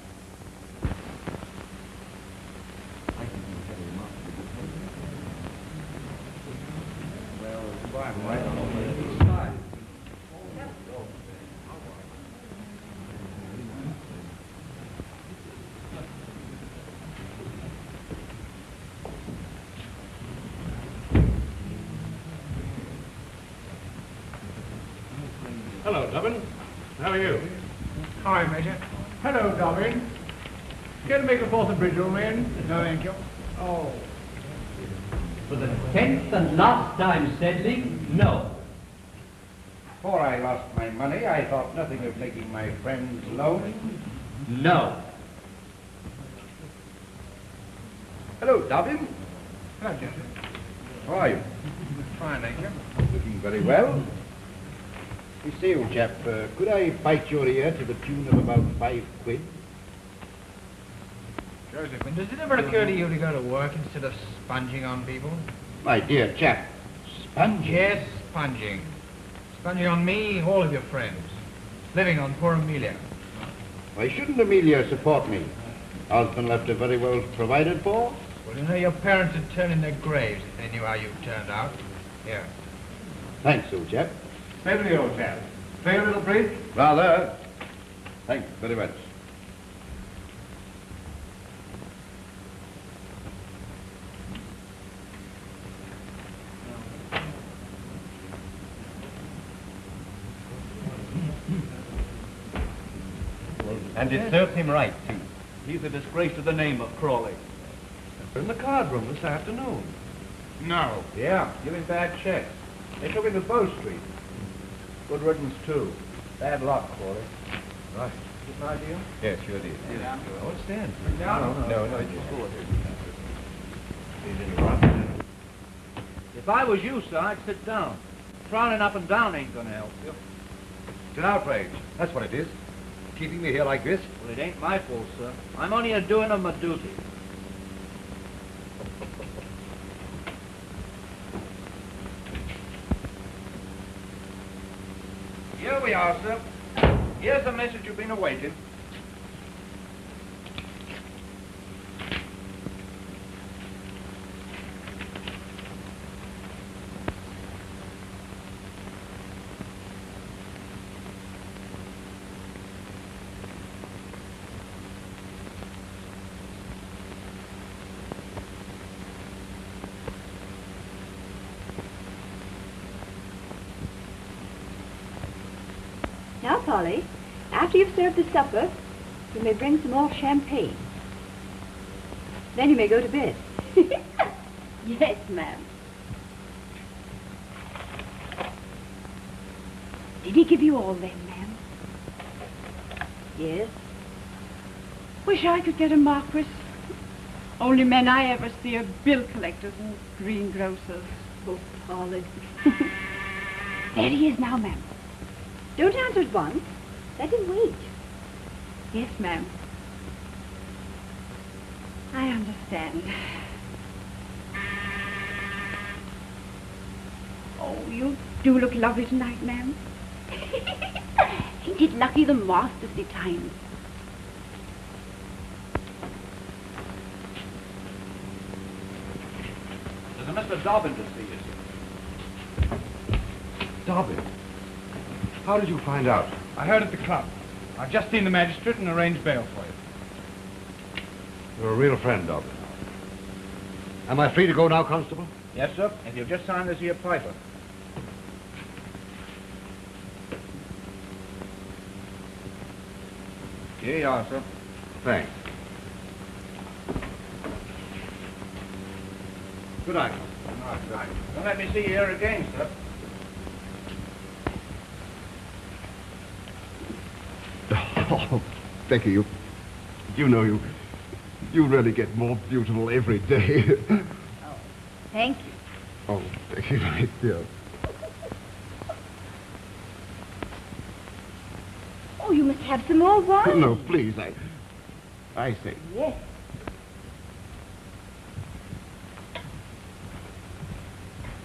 J: Hello, Dobbin. How are you?
H: Hi, Major. Hello, Dobbin. Care to make a fourth of bridge, old man? No, thank you. Oh.
I: For the 10th and last time, Sedley, no.
D: Before I lost my money, I thought nothing of taking my friend's loan.
I: No.
F: Hello, Dobbin.
H: Hello, gentlemen.
F: How are you?
H: Fine, thank you.
F: Looking very well.
D: You see, old chap, could I bite your ear to the tune of about £5?
H: Josephine, does it ever occur to you to go to work instead of sponging on people?
D: My dear chap, sponging?
H: Yes, sponging. Sponging on me, all of your friends. Living on poor Amelia.
D: Why shouldn't Amelia support me? Osmond left her very well provided for.
H: Well, you know, your parents would turn in their graves if they knew how you turned out. Here.
D: Thanks, old chap.
J: Steadily, old chap. Play a little bridge?
F: Rather. Thanks very much.
N: And it serves him right, too. He's a disgrace to the name of Crawley.
O: They're in the card room this afternoon.
H: No.
N: Yeah, giving bad checks. They took him to Bow Street. Good riddance, too. Bad luck, Crawley.
O: Right.
N: Get my idea?
O: Yes, sure did.
N: Yeah.
O: Oh, it stands.
N: No,
O: just go ahead.
N: If I was you, sir, I'd sit down. Frowning up and down ain't gonna help you.
O: It's an outrage. That's what it is. Keeping me here like this.
N: Well, it ain't my fault, sir. I'm only a doing of my duty.
D: Here we are, sir. Here's the message you've been awaiting.
C: Now, Polly, after you've served the supper, you may bring some more champagne. Then you may go to bed. Yes, ma'am. Did he give you all them, ma'am? Yes.
K: Wish I could get a marquis. Only men I ever see are bill collectors and greengrocers.
C: Oh, Polly. There he is now, ma'am. Don't answer at once. Let him wait.
K: Yes, ma'am. I understand. Oh, you do look lovely tonight, ma'am.
C: Ain't it lucky the master's the time?
N: There's a Mr. Dobbin to see you, sir.
O: Dobbin. How did you find out?
H: I heard at the club. I've just seen the magistrate and arranged bail for you.
O: You're a real friend, Dobbin. Am I free to go now, Constable?
D: Yes, sir. If you'll just sign this here paper. Here you are, sir.
O: Thanks.
D: Good night. Good night. Don't let me see you here again, sir.
F: Oh, Becky, you know you really get more beautiful every day.
C: Thank you.
F: Oh, Becky.
P: if you like, dear.
C: Oh, you must have some more wine.
P: No, please, I say.
C: Yes.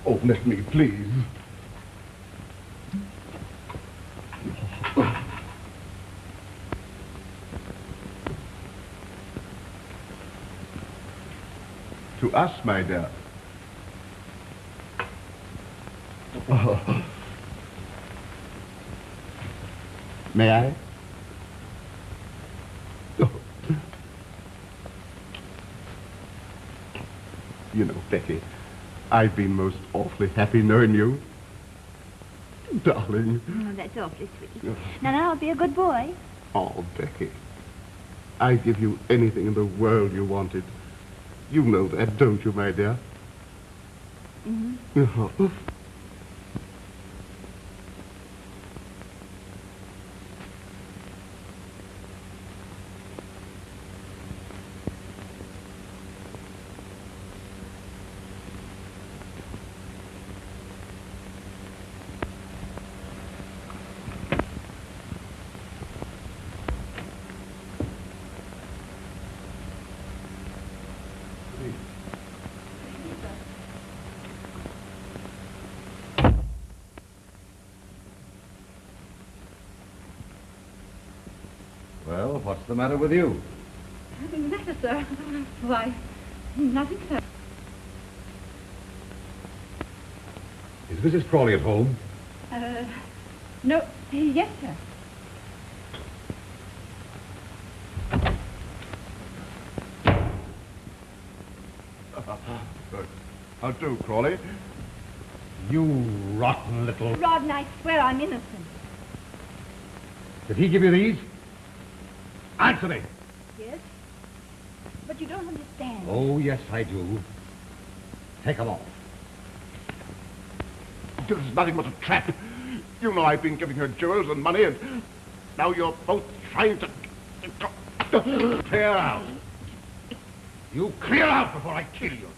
P: Oh, let me, please. To us, my dear. Oh. May I? Oh. You know, Becky, I've been most awfully happy knowing you. Darling.
C: Oh, that's awfully sweet. Now, I'll be a good boy.
P: Oh, Becky, I'd give you anything in the world you wanted. You know that, don't you, my dear?
C: Mm-hmm.
P: Oh.
O: Well, what's the matter with you?
B: Nothing the matter, sir. Why, nothing, sir.
O: Is Mrs. Crawley at home?
B: No. Yes, sir.
P: How do, Crawley?
O: You rotten little...
C: Rawdon, I swear I'm innocent.
O: Did he give you these? Answer me.
C: Yes? But you don't understand.
O: Oh, yes, I do. Take them off.
P: This is nothing but a trap. You know I've been giving her jewels and money, and now you're both trying to...
O: Clear out. You clear out before I kill you.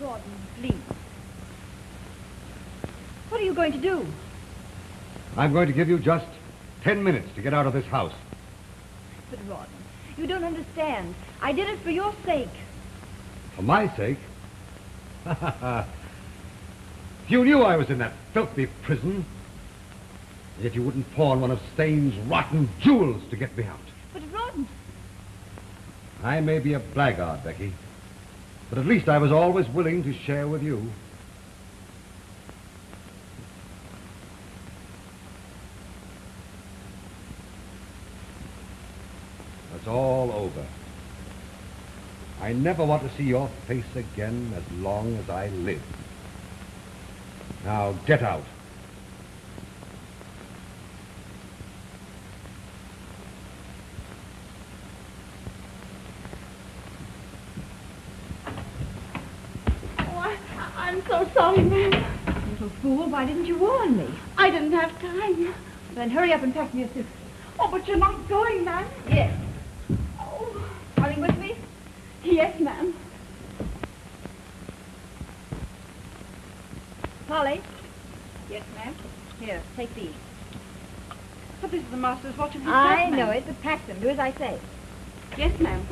C: Rawdon, please. What are you going to do?
O: I'm going to give you just 10 minutes to get out of this house.
C: But, Rawdon, you don't understand. I did it for your sake.
O: For my sake? If you knew I was in that filthy prison, yet you wouldn't pawn one of Staines' rotten jewels to get me out.
C: But, Rawdon...
O: I may be a blackguard, Becky, but at least I was always willing to share with you. That's all over. I never want to see your face again as long as I live. Now, get out.
A: Oh, I'm so sorry, ma'am.
B: Little fool, why didn't you warn me?
A: I didn't have time.
B: Then hurry up and pack me a suitcase.
A: Oh, but you're not going, ma'am.
B: Yes.
A: Oh,
B: Coming with me?
A: yes, ma'am.
B: Polly? Yes, ma'am? Here, take these.
A: But this is the master's watch of his
B: I
A: ma'am.
B: know it, but pack them. Do as I say.
A: Yes, ma'am.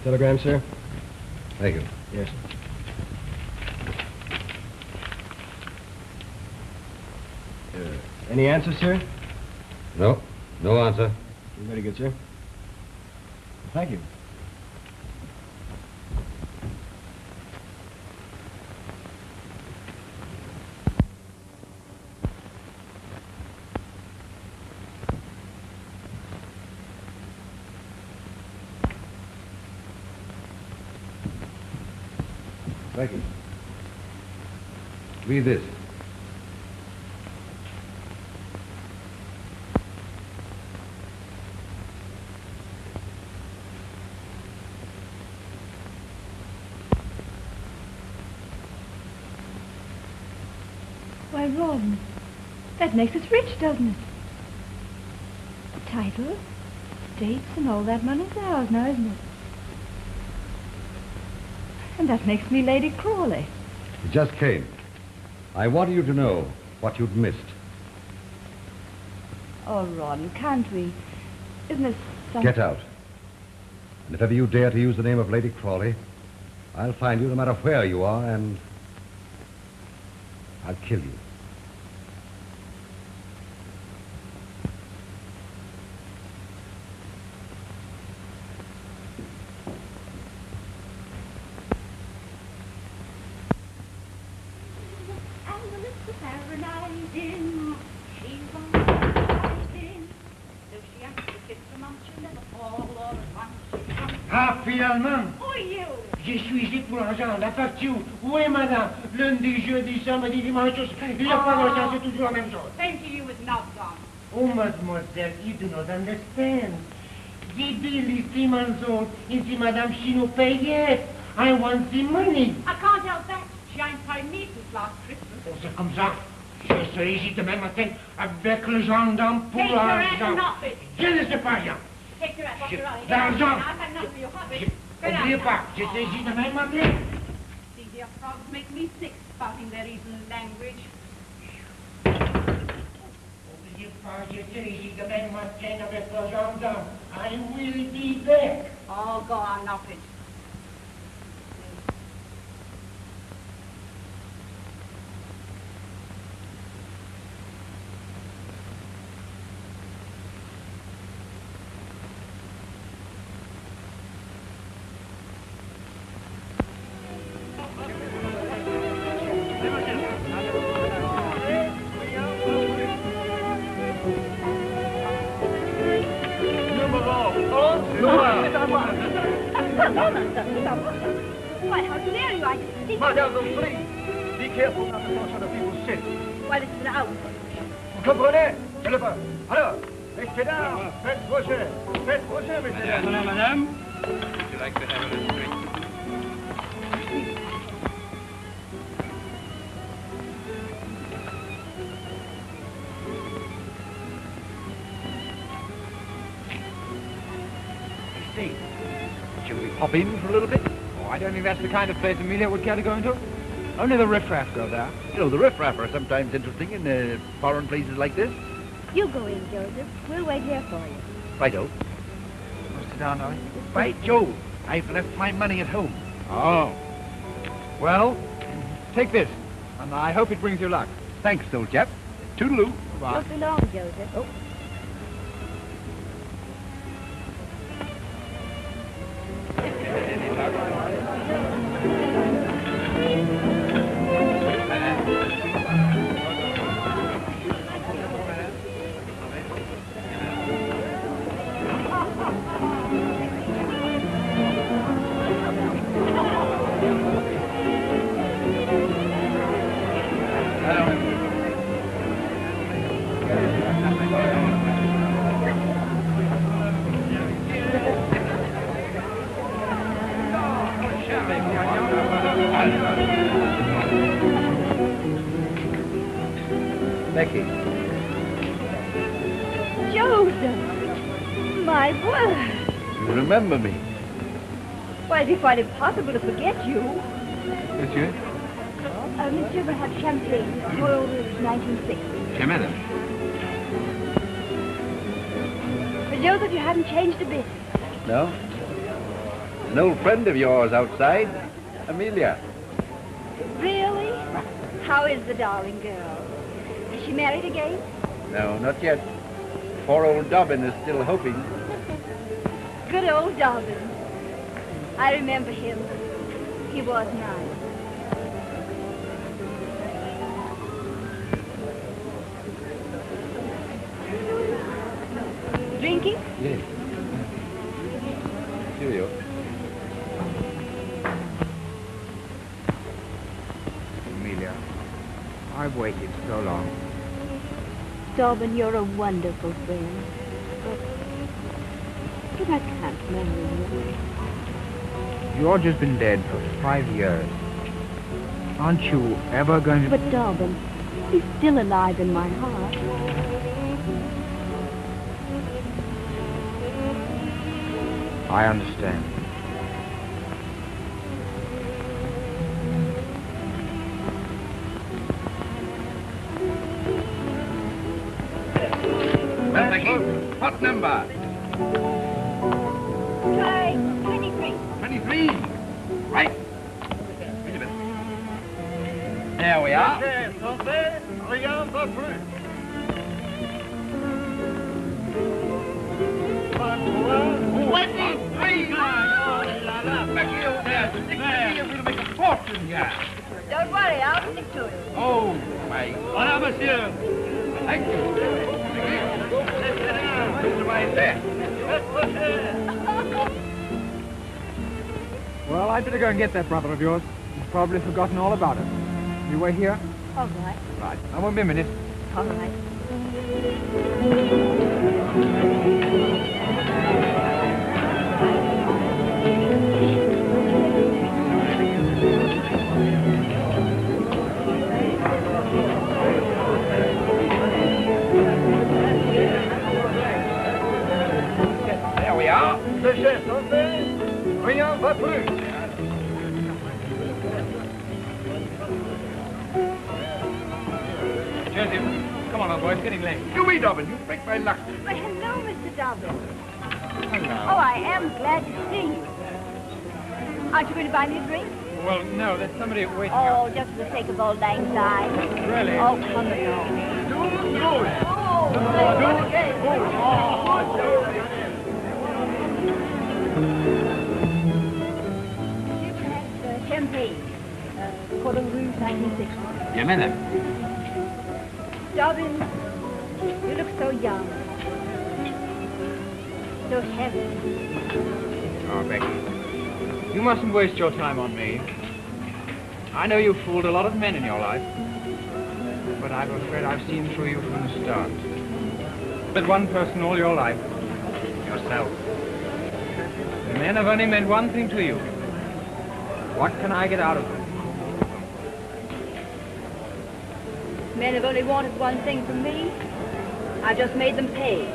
Q: Telegram, sir?
O: Thank you.
Q: Yes. Any answer, sir?
O: No, no answer.
Q: Very good, sir. Thank you.
O: Becky. Read this.
B: Why, Ron, that makes us rich, doesn't it? The title, estates, and all that money's ours now, isn't it? And that makes me Lady Crawley.
O: It just came. I wanted you to know what you'd missed.
B: Oh, Ron, can't we? Isn't it something...
O: Get out. And if ever you dare to use the name of Lady Crawley, I'll find you no matter where you are, and I'll kill you.
I: Finalement. Je suis ici pour l'argent, la facture. Oui, madame. Lundi, jeudi, samedi, dimanche, il n'y a pas d'argent, c'est toujours la même chose.
Q: Same to you with not done.
I: Oh, mademoiselle, you do not understand. The bill is 3 months old, and see, madame, she no pay yet. I want the money.
Q: I can't help that. She ain't paid me since last Christmas.
I: Oh, c'est comme ça. Je serai ici demain matin avec le gendarme pour
Q: Take your ass
I: l'argent.
Q: and off it.
I: Je ne sais pas rien.
Q: Take your ass off your own.
I: L'argent.
Q: I've had enough of your hobby.
I: N'oubliez pas, je serai ici demain matin.
Q: These dear frogs make me sick, spouting their reason language.
I: N'oubliez pas, je serai ici demain matin avec le gendarme. I will be back.
Q: Oh, go on, off it.
A: Why, how dare you? I just think...
D: Mademoiselle, please. Be careful not to touch other people's shit.
A: Well, it's an out.
D: Vous comprenez? Je le veux. Alors, restez là. Faites vos jeux. Faites vos jeux, messieurs.
G: Madame. Would you like to have a little drink?
D: Shall we pop in for a little bit?
N: Oh, I don't think that's the kind of place Amelia would care to go into. Only the riffraff go there.
D: You know, the riffraff are sometimes interesting in foreign places like this.
A: You go in, Joseph. We'll wait here for you.
D: Righto.
N: Sit down, darling.
D: By Jove, I've left my money at home.
N: Oh. Well, take this, and I hope it brings you luck.
D: Thanks, old chap. Toodaloo.
N: Bye.
A: Not be long, Joseph. Oh.
D: Becky.
A: Joseph! My word!
D: You remember me?
A: Why, it'd be quite impossible to forget you.
D: Monsieur?
A: Monsieur will have champagne. Royal Rouge, 1960.
G: Jimenez.
A: But Joseph, you haven't changed a bit.
D: No? An old friend of yours outside, Amelia.
A: Really? How is the darling girl? Is she married again?
D: No, not yet. Poor old Dobbin is still hoping.
A: Good old Dobbin. I remember him. He was nice. Drinking?
D: Yes. Cheerio.
N: waited so long.
C: Dobbin, you're a wonderful friend. But I can't marry you.
N: George has been dead for 5 years. Aren't you ever going to...
C: But Dobbin, he's still alive in my heart.
N: I understand.
F: Well, Becky, what number?
C: Try 23.
F: 23. Right. Wait a minute. There we are. Becky, over there. 63, you're going to make a fortune here.
C: Don't worry, I'll stick to it.
F: Oh, my. Voilà, monsieur. Thank you. Mr. Wayne there.
N: Well, I'd better go and get that brother of yours. He's probably forgotten all about it. You wait here?
C: All right.
N: Right. I won't be a minute.
C: All right.
F: There we are.
N: Rien va plus. Joseph, come on, old boy, it's getting late.
F: You wait, Dobbin. You break my luck.
C: Well, hello, Mr. Dobbin.
N: Hello.
C: Oh, I am glad to see you. Aren't you going to buy me a drink?
N: Well, no, there's somebody waiting
C: Oh, just for the sake of old lang syne.
N: Really?
C: Oh, come along. Champagne. Cordon Rouge 1960.
N: You mean it?
C: Dobbin, you look so young. So heavy.
N: Oh, Becky, you mustn't waste your time on me. I know you've fooled a lot of men in your life, but I'm afraid I've seen through you from the start. But one person all your life, yourself. The men have only meant one thing to you. What can I get out of them?
C: Men have only wanted one thing from me. I just made them pay.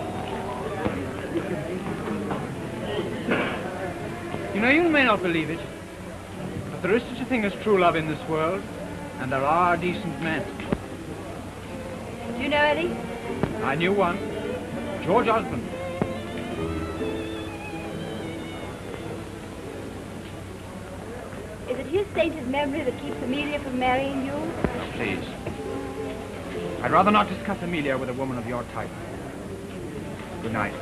N: You know, you may not believe it, but there is such a thing as true love in this world, and there are decent men.
C: Do you know Eddie?
N: I knew one, George Osmond.
C: Is it his sainted memory that keeps Amelia from marrying you?
N: Please. I'd rather not discuss Amelia with a woman of your type. Good night.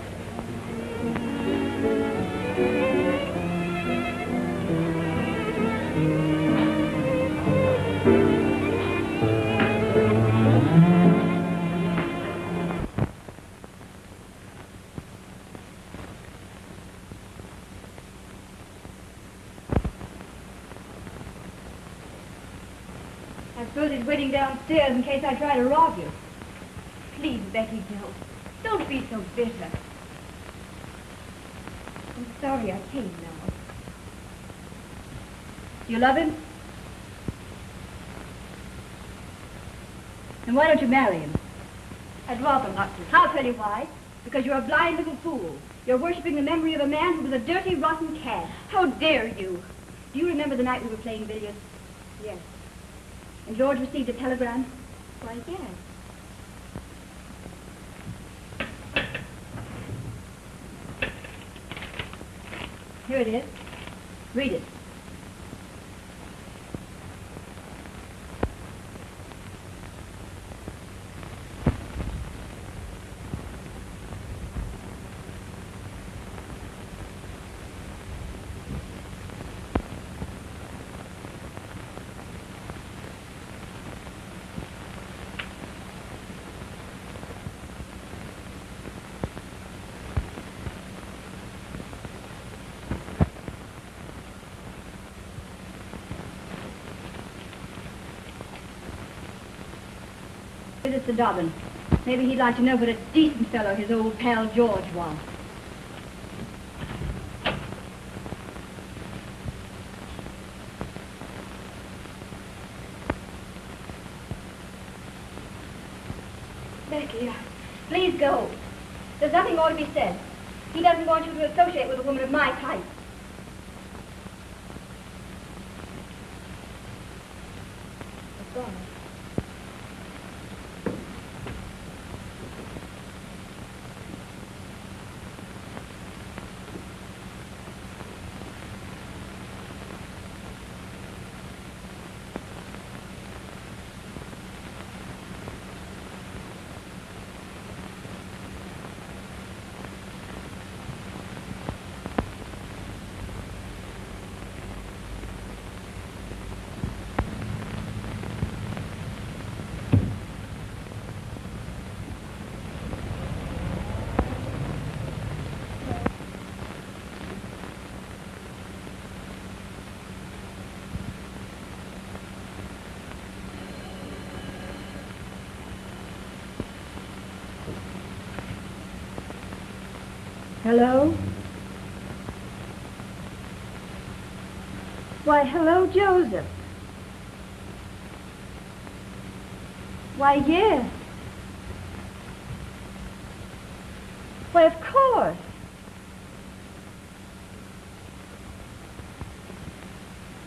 B: I suppose he's waiting downstairs in case I try to rob you. Please, Becky, don't. Don't be so bitter. I'm sorry I came now. You love him? Then why don't you marry him? I'd rather not to. I'll tell you why. Because you're a blind little fool. You're worshipping the memory of a man who was a dirty, rotten cad. How dare you? Do you remember the night we were playing billiards? Yes. And George received a telegram? Why, yes. Here it is. Read it. Visit Sir Dobbin. Maybe he'd like to know what a decent fellow his old pal George was. Becky, please go. There's nothing more to be said. He doesn't want you to associate with a woman of my type. It's gone.
C: Hello? Why, hello, Joseph. Why, yes. Why, of course.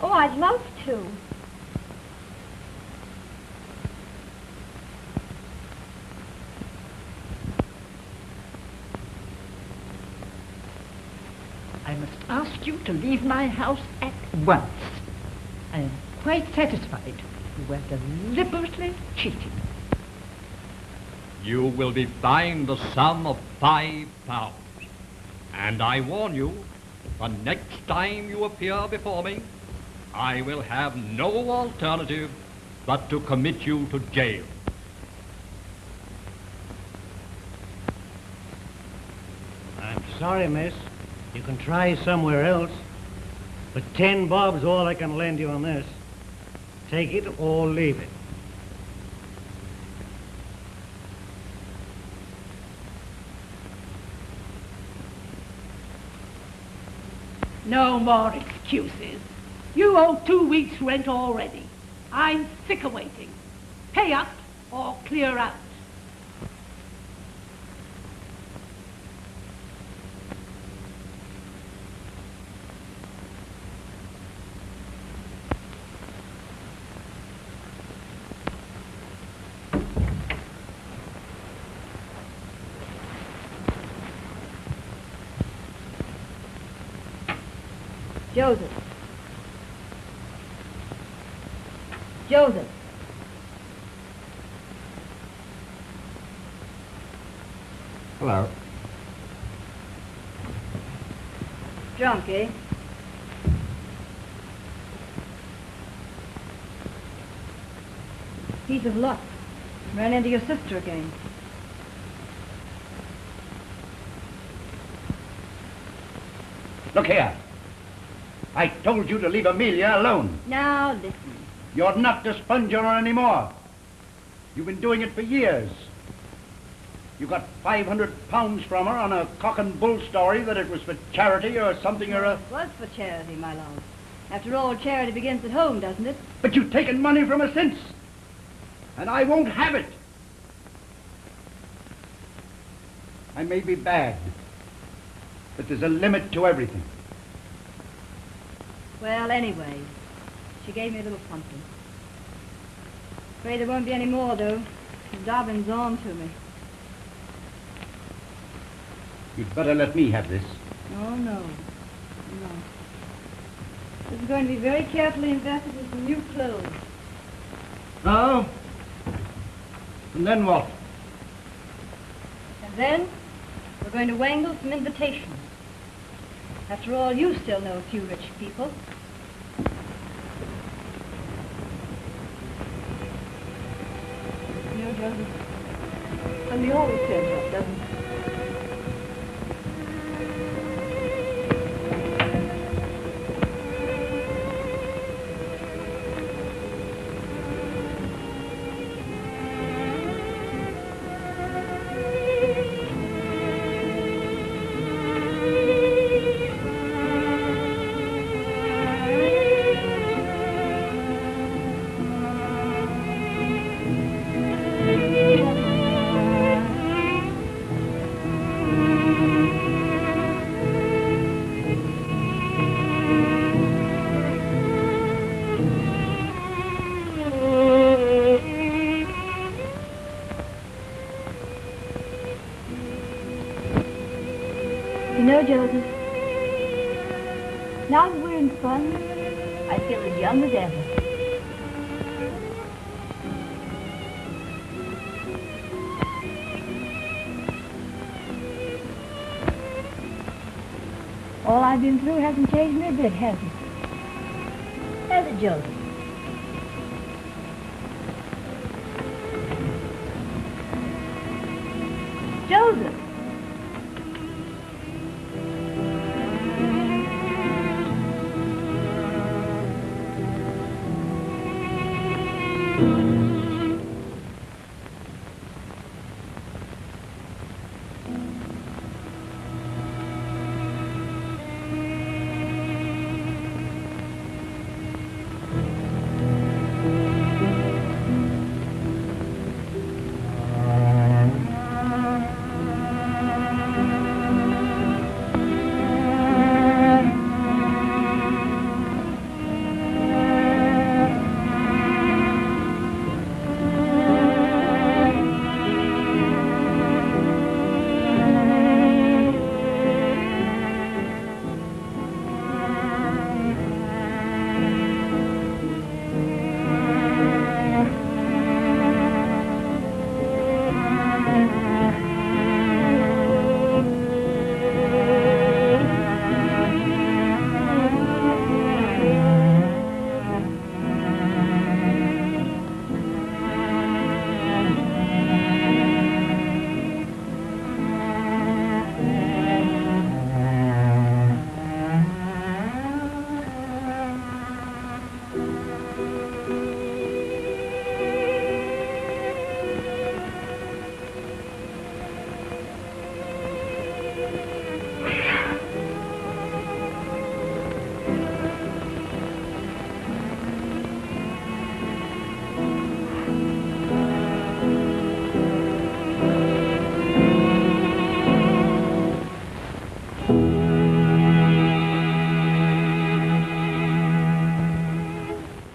C: Oh, I'd love to.
R: I must ask you to leave my house at once. I am quite satisfied you were deliberately cheating.
S: You will be fined the sum of £5. And I warn you, the next time you appear before me, I will have no alternative but to commit you to jail.
I: I'm sorry, miss. You can try somewhere else. But 10 bob's all I can lend you on this. Take it or leave it.
R: No more excuses. You owe 2 weeks' rent already. I'm sick of waiting. Pay up or clear out.
B: Joseph. Joseph.
O: Hello.
B: Drunk, eh? Piece of luck. Ran into your sister again.
D: Look here. I told you to leave Amelia alone.
B: Now, listen.
D: You're not to sponge on her anymore. You've been doing it for years. You got £500 from her on a cock and bull story that it was for charity or something or a...
B: It was for charity, my love. After all, charity begins at home, doesn't it?
D: But you've taken money from her since. And I won't have it. I may be bad, but there's a limit to everything.
B: Well, anyway, she gave me a little something. Afraid there won't be any more, though. Dobbin's on to me.
D: You'd better let me have this.
B: Oh, no. No. This is going to be very carefully invested in some new clothes.
D: Oh? And then what?
B: And then, we're going to wangle some invitations. After all, you still know a few rich people. You know, Joseph, somebody always turns up, doesn't he?
A: You know, Joseph, now that we're in fun, I feel as young as ever. All I've been through hasn't changed me a bit, has it? Has it, Joseph? Joseph!